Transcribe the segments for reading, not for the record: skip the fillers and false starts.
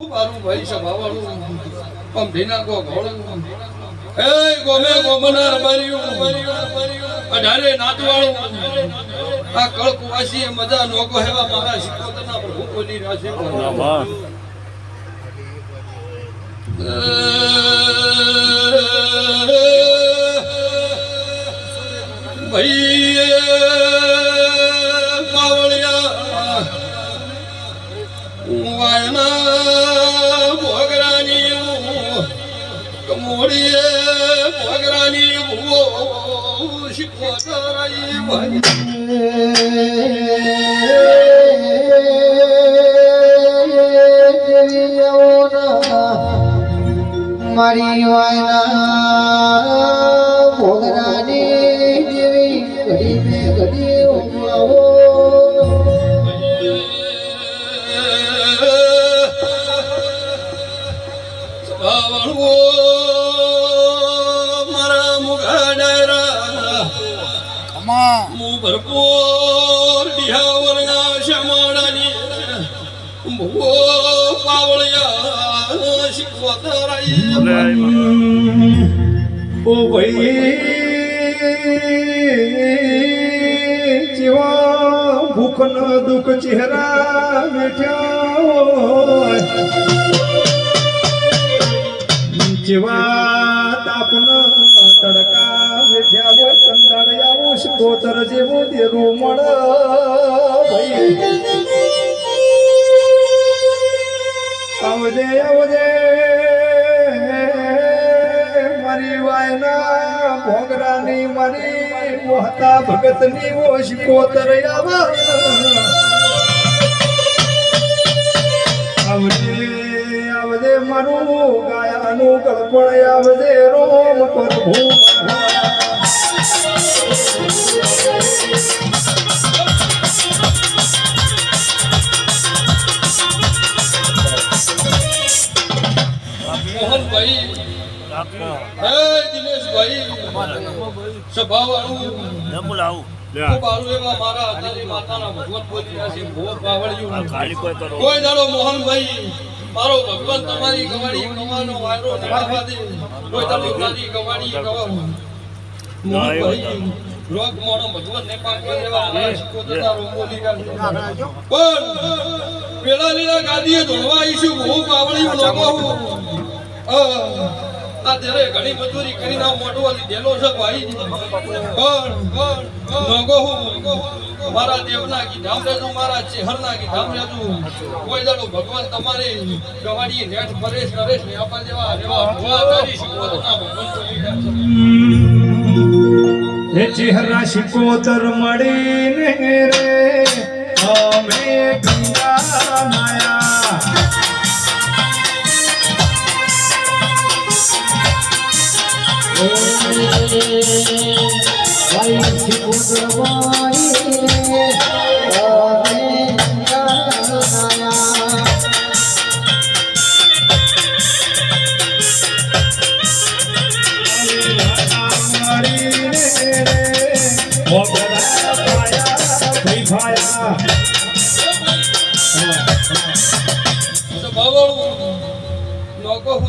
મારું ભાઈ સભાવાળું આમ ઢીના કો ઘોળું એ ગોમે ગોમના રબારીયું અઢારે નાતવાળું આ કળકવાસી મજા નોકો હેવા મારા શિકોતરના પ્રભુ બોલી રહ્યા છે ભાઈ પાવળિયા વાયના ભોગરાની કમોડીએ ભોગરાની ભૂવો શિકોતરાઈ ભાઈ મારી વાયના ભોગરાની દેવી ઘડી મે ઘડી આવો સભાવાળો મારા મુખા ડાયરા મુ ભરપૂર ડિહાવરના શમાડાની ભૂવો પાવળિયા શિકોતરાઈ ઓ ભાઈ જીવા ભૂખ ન દુઃખ ચહેરા બેઠ્યા જીવા તાપન તડકા બેઠ્યા હોય કંદાડ આવું શિકોતર જેવું દેરું મળ ભાઈ આવજે આવજે મારી વાયના ભોગરાની મારી મોહતા ભગતની ઓ શિકોતર આવા આવજે આવજે મારું ગાયાનું ગળપણ આવજે રોમ પ્રભુ મોહનભાઈ હે દિનેશભાઈ સભાવાળું ખૂબ આવું એવા મારા દિલ્હી માતાના ભગવાન બોલી રહ્યા છે ભો પાવળિયું કોઈ દાડો મોહનભાઈ મારો ભગવાન તમારી ગવાડી કવાનો વાયરો ધરાવા દે કોઈ દાડો તારી ગવાડી કવા મોહનભાઈ રોગ મોણો ભગવાન ને પાક લેવા મારા શિકોતરના રોગ બોલી રહ્યા છે પણ પેલા લીલા ગાદીએ ધોળવા આવીશું ભો પાવળિયું લોકો આ તેરે ઘણી મજૂરી કરીને મોટો લીધેલો છે ભાઈ પણ નગો મારા દેવના કીધામ રેજુ મારા ચેહરના કીધામ રેજુ કોઈ દાડો ભગવાન તમારે ગવાડી નેટ પરેશ નરેશ ને આપા જેવા રેવા ભવા કરી શિકોતરના ભગવાન હે ચહેરા શિકોતર મળીને રે અમે ગંગા માયા ભાઈ શિકોતર મારી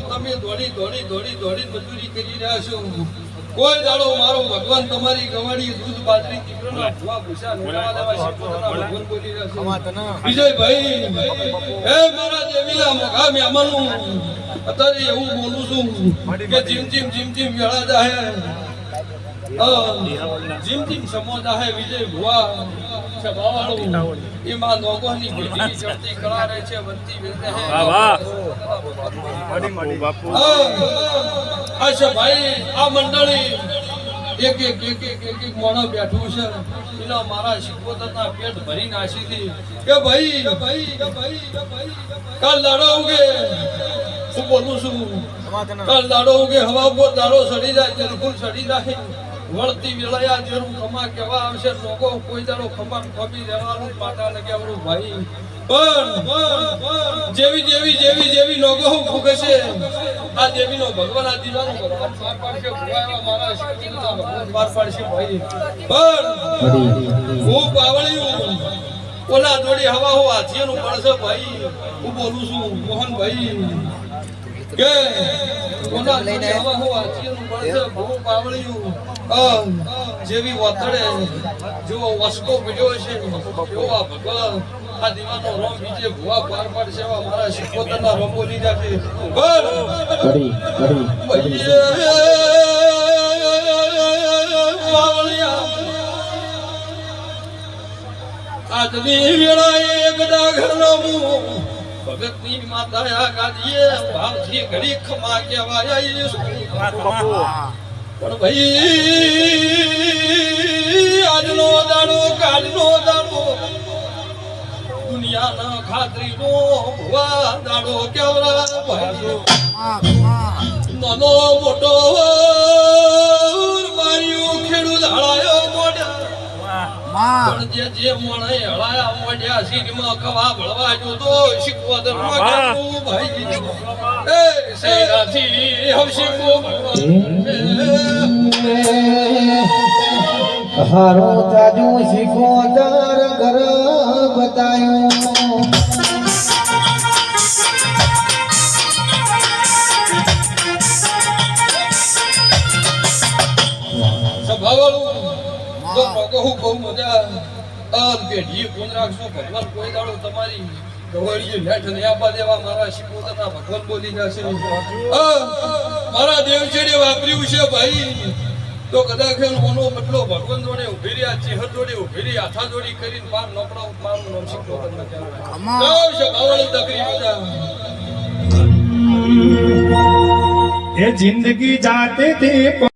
તમે દોડી દોડી દોડી દોડી મજૂરી કરી રહ્યા છો કોઈ દાડો મારો ભગવાન તમારી ગવાડી દૂધ બાજરી દીકરોના ભુવા ભૂસા નોળવા લેવા શિકોતરના ભગવાન બોલી રહ્યા છે વિજયભાઈ હે મારા દેવીના મોઘા મહેમાનો અત્યારે એવું બોલું છું કે જીમ જીમ વેળા જાહે જીમ સમો જાહે વિજય ભુવા સભાવાળો એમાં લોકોની ભીડી ચડતી કળારે છે વંતી વિરતે હે અચ્છા ભાઈ આ મંડળી એક મોણો બેઠું છે એના મારા શિકોતરના પેટ ભરી નાસી હતી કે ભાઈ કાલ દાડો ઉગે શું બોલું છું કાલ દાડો ઉગે હવા પર દાડો સડી જાય બિલકુલ સડી જાય વળતી વેળાયા જેવું ખમા કેવા આવશે લોકો કોઈ દાડો ખમા ખોબી રહેવાનું પાટા લગાવવાનું ભાઈ પણ જેવી લોકો ફૂકે છે આ દેવીનો ભગવાન આ દીવાનો ભગવાન પાર પાડશે ભુવાવા મારા શિકોતરના ભગવાન પાર પાડશે ભાઈ પણ હું પાવળિયું ઓલા જોડી હવા હો હાથીનું પડશે ભાઈ હું બોલું છું મોહનભાઈ કે ઓલા જોડી હવા હો હાથીનું પડશે બહુ પાવળિયું જેવી વતડે જો વસ્કો પડ્યો છે એવા ભગવાન આ દીવાનો રોમ બીજે ભુવા પાર પાડશે એવા મારા શિકોતરના રોમો લીધા છે ઘડી ઘડી આજની વેળાએ એક ડાઘરનો મું ભગતની માતા ગાદીએ ભાવથી ઘડી ખમા કહેવાય પણ ભાઈ આજનો દાડો કાલનો દાડો દુનિયાના ખાતરીનો ભુવા દાડો કેવરા ભાઈ નાનો મોટો માર્યું ખેડૂત હળાયો મોઢા પણ જે મોણે હળાયા મોઢ્યા સીધમાં કવા ભળવા જો તો શીખવદર માં કાઢું ભાઈ એ સેનાથી હવશીકો હારો જાજુ શીખો તાર ઘર બતાયો સભાવાળું તો કહું બહુ મજા પેઢી કોણ રાખશો ભગવાન કોઈ દાડો તમારી ગવળીએ લેઠ ને આપવા દેવા મારા શિકોતરના ભગવાન બોલી જશે મારા દેવચેડે વાપર્યું છે ભાઈ તો કદાચ ઓનો બદલો ભગવાન જોડે ઉભી રહ્યા ચેહર જોડે ઉભી રહી હાથા જોડી કરીને પાર નપડાવ મારું નામ શિકોતર ના કહેવાય સભાવાળું તકરી મજા એ જિંદગી જાતે તે